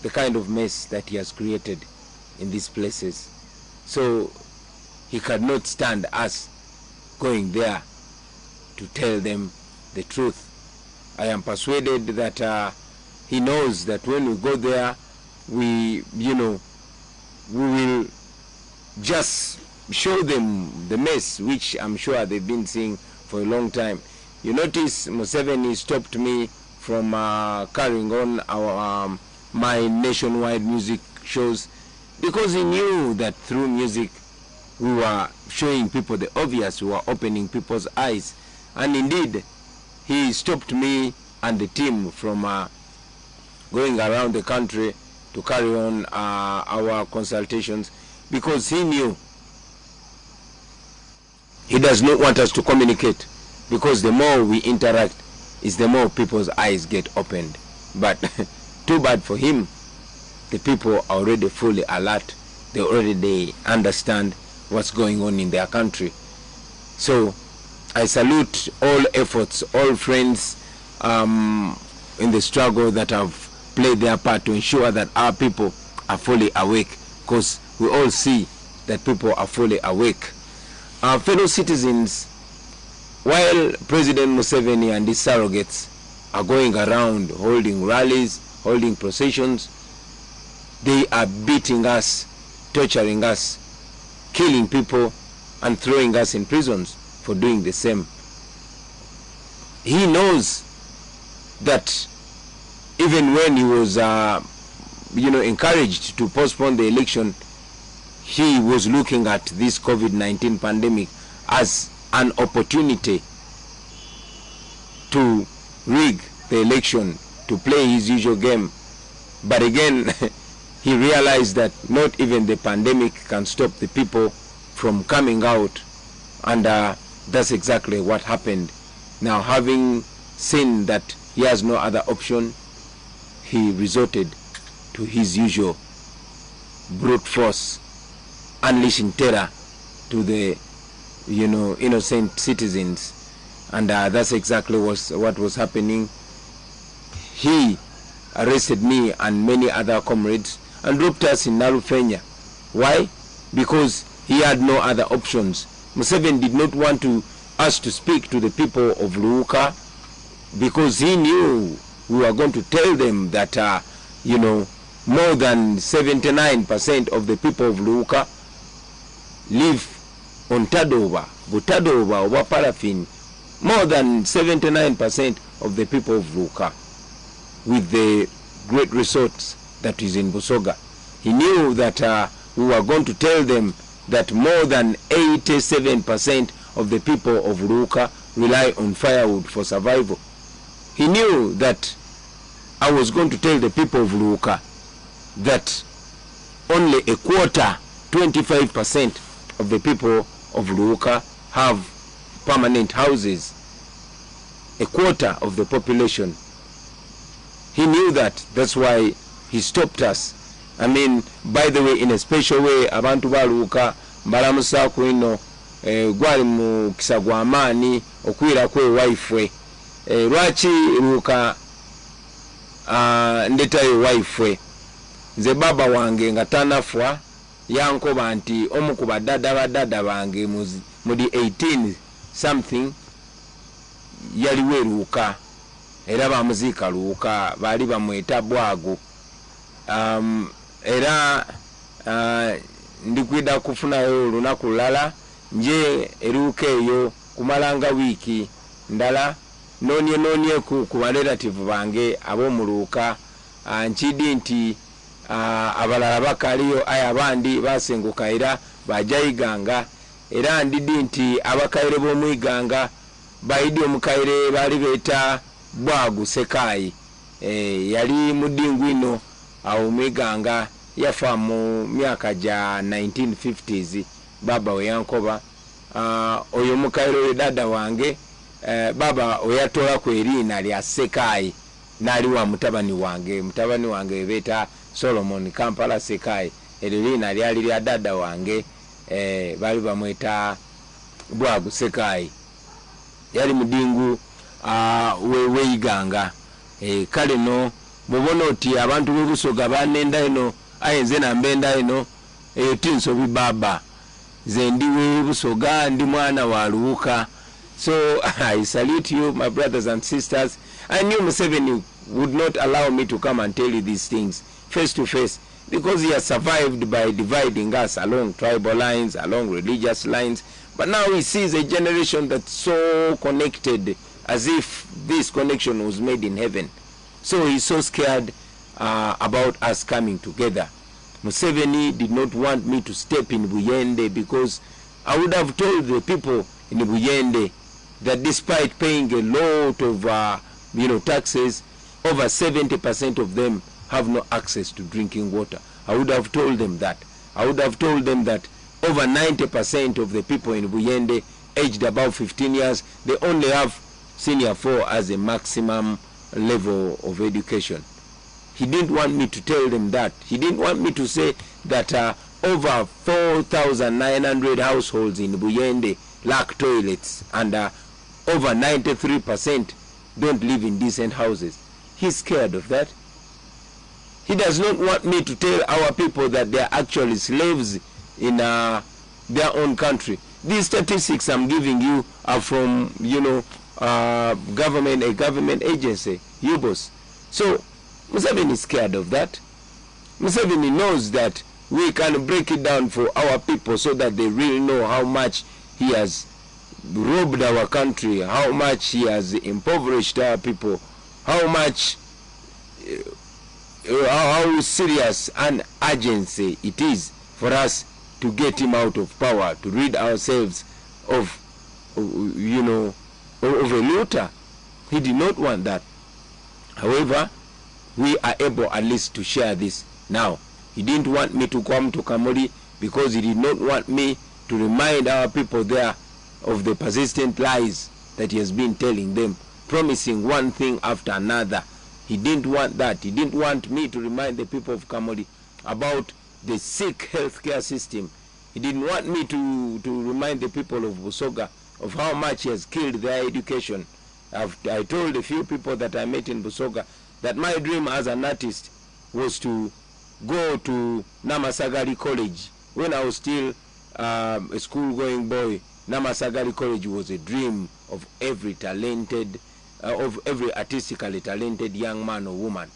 the kind of mess that he has created in these places. So he cannot stand us going there to tell them the truth. I am persuaded that he knows that when we go there, we will just show them the mess, which I'm sure they've been seeing for a long time. You notice Museveni stopped me from carrying on our my nationwide music shows because he knew that through music we were showing people the obvious, we were opening people's eyes. And indeed, he stopped me and the team from going around the country to carry on our consultations, because he knew he does not want us to communicate, because the more we interact is the more people's eyes get opened. But too bad for him, the people are already fully alert. They already understand what's going on in their country. So I salute all efforts, all friends in the struggle that have played their part to ensure that our people are fully awake, because we all see that people are fully awake. Our fellow citizens, while President Museveni and his surrogates are going around holding rallies, holding processions, they are beating us, torturing us, killing people, and throwing us in prisons for doing the same. He knows that even when he was encouraged to postpone the election, he was looking at this COVID-19 pandemic as an opportunity to rig the election, to play his usual game. But again, he realized that not even the pandemic can stop the people from coming out, and that's exactly what happened. Now, having seen that he has no other option, he resorted to his usual brute force, unleashing terror to the innocent citizens. And that's exactly what was happening. He arrested me and many other comrades and dropped us in Narufenya. Why? Because he had no other options. Museveni did not want us to speak to the people of Luuka, because he knew we were going to tell them that more than 79% of the people of Luuka live on Tadoba, Butadoba, or Paraffin. More than 79% of the people of Luuka, with the great resorts that is in Busoga. He knew that we were going to tell them that more than 87% of the people of Luuka rely on firewood for survival. He knew that I was going to tell the people of Luuka that only a quarter, 25% of the people of Luuka have permanent houses. A quarter of the population. He knew that. That's why he stopped us. I mean, by the way, in a special way, abantu ba Luuka mbalamusa kwino gwali mu Kyagulanyi okwira kwe wifwe. Lwaki Luuka ndetayo wifwe? Nze baba wange nga tanafwa yankoba nti omu ku badada bange mudi 18 something yaliwe Luuka, era bamuziika Luuka, bali bamweta Bwago. Era ndikwida kufunayo olunaku lulala nje Luuka eyo kumalanga wiiki ndala nonye ku relative bange ab'omu Luuka, nkidi nti abalala bakaliyo aya abandi basenguka era bajayiganga, era ndidi nti abakaire b'omwiganga baidi omukaire bali beta Bwagu Sekayi, yali mudingwino awo mwiganga, yafa mu myaka ja 1950s baba we yankoba. Oyo mukaire we dada wange baba oyatola ku erina lya Sekayi nali wa mutabani wange beta Solomon Kampala Sekayi, erina lyali lya dada wange, bali bamweta Bwagu Sekayi, yali mudingu weiganga. Kale no bobona oti abantu b'Obusoga banenda ino ayenze nambenda ino eyo tinsobi baba ze ndi w'Obusoga ndi mwana wa Luuka. So I salute you, my brothers and sisters. I knew Museveni would not allow me to come and tell you these things face to face, because he has survived by dividing us along tribal lines, along religious lines. But now he sees a generation that's so connected, as if this connection was made in heaven. So he's so scared about us coming together. Museveni did not want me to step in Buyende, because I would have told the people in Buyende that despite paying a lot of taxes, over 70% of them have no access to drinking water. I would have told them that. I would have told them that over 90% of the people in Buyende aged above 15 years, they only have senior 4 as a maximum level of education. He didn't want me to tell them that. He didn't want me to say that over 4,900 households in Buyende lack toilets, and over 93% don't live in decent houses. He's scared of that. He does not want me to tell our people that they are actually slaves in their own country. These statistics I'm giving you are from, a government agency, UBOS. So Museveni is scared of that. Museveni knows that we can break it down for our people so that they really know how much he has robbed our country, how much he has impoverished our people, how much, how serious an urgency it is for us to get him out of power, to rid ourselves of, of a looter. He did not want that. However, we are able at least to share this now. He didn't want me to come to Kamuli because he did not want me to remind our people there of the persistent lies that he has been telling them, promising one thing after another. He didn't want that. He didn't want me to remind the people of Kamuli about the sick healthcare system. He didn't want me to remind the people of Busoga of how much he has killed their education. I told a few people that I met in Busoga that my dream as an artist was to go to Namasagari College. When I was still a school-going boy, Namasagari College was a dream of every talented, of every artistically talented young man or woman.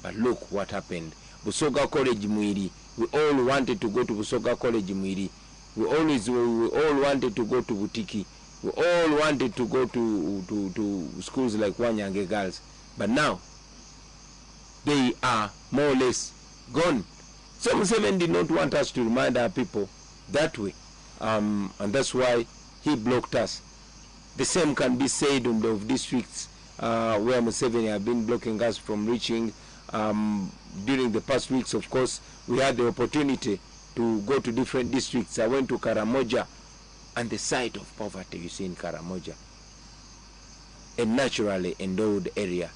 But look what happened. Busoga College Mwiri. We all wanted to go to Busoga College Mwiri. We all wanted to go to Butiki. We all wanted to go to schools like Wanyange Girls. But now, they are more or less gone. So Museveni did not want us to remind our people that way. And that's why he blocked us. The same can be said on the districts where Museveni have been blocking us from reaching. During the past weeks, of course, we had the opportunity to go to different districts. I went to Karamoja, and the sight of poverty you see in Karamoja, a naturally endowed area,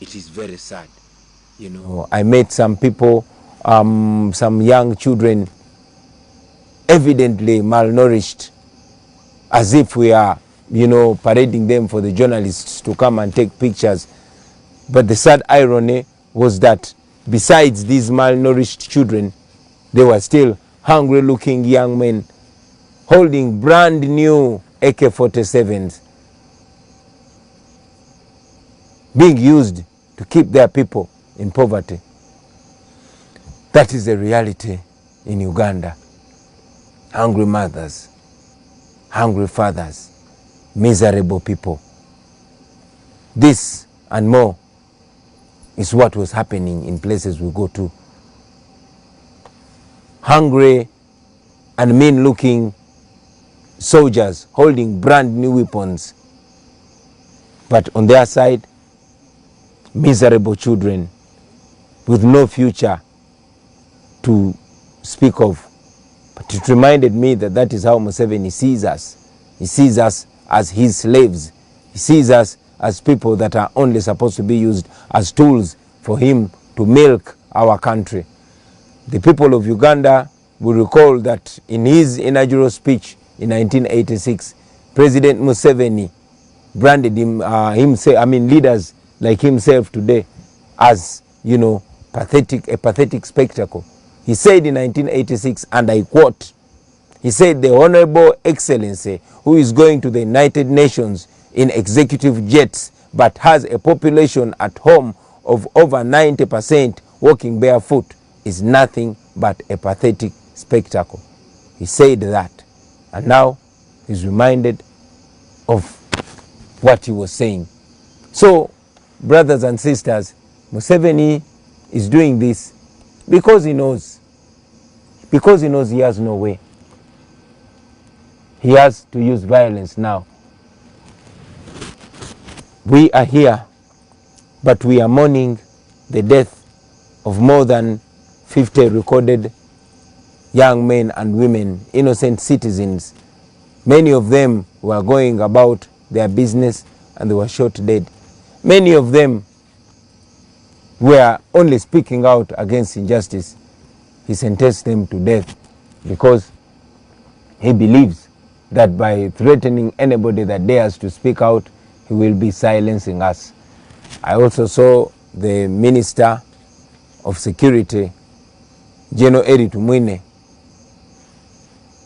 it is very sad. I met some people, some young children, evidently malnourished, as if we are, parading them for the journalists to come and take pictures. But the sad irony was that besides these malnourished children, there were still hungry-looking young men holding brand new AK-47s, being used to keep their people in poverty. That is the reality in Uganda. Hungry mothers, hungry fathers, miserable people. This and more is what was happening in places we go to. Hungry and mean-looking soldiers holding brand new weapons. But on their side, miserable children with no future to speak of. But it reminded me that that is how Museveni sees us. He sees us as his slaves. He sees us as people that are only supposed to be used as tools for him to milk our country. The people of Uganda will recall that in his inaugural speech in 1986, President Museveni branded him, leaders like himself today as, you know, a pathetic spectacle. He said in 1986, and I quote, he said, "The Honorable Excellency, who is going to the United Nations in executive jets but has a population at home of over 90% walking barefoot, is nothing but a pathetic spectacle." He said that, and now he's reminded of what he was saying. So, brothers and sisters, Museveni is doing this because he knows he has no way. He has to use violence now. We are here, but we are mourning the death of more than 50 recorded young men and women, innocent citizens. Many of them were going about their business and they were shot dead. Many of them were only speaking out against injustice. He sentenced them to death because he believes that by threatening anybody that dares to speak out, he will be silencing us. I also saw the Minister of Security, General Eri Tumwine,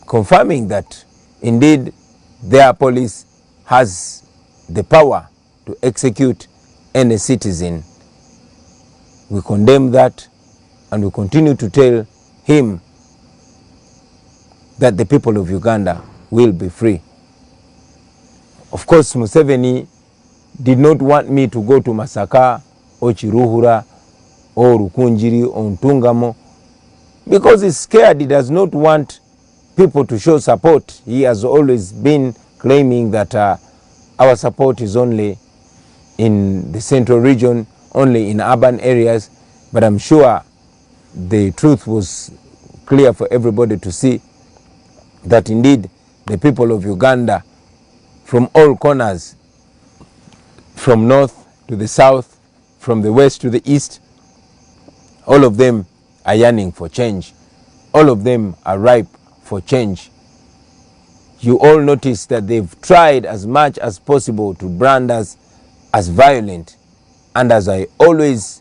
confirming that indeed their police has the power to execute any citizen. We condemn that, and we continue to tell him that the people of Uganda will be free. Of course, Museveni did not want me to go to Masaka or Chiruhura or Rukunjiri or Ntungamo because he's scared. He does not want people to show support. He has always been claiming that our support is only in the central region, only in urban areas, but I'm sure the truth was clear for everybody to see that indeed the people of Uganda from all corners, from north to the south, from the west to the east, all of them are yearning for change. All of them are ripe for change. You all notice that they've tried as much as possible to brand us as violent. And as I always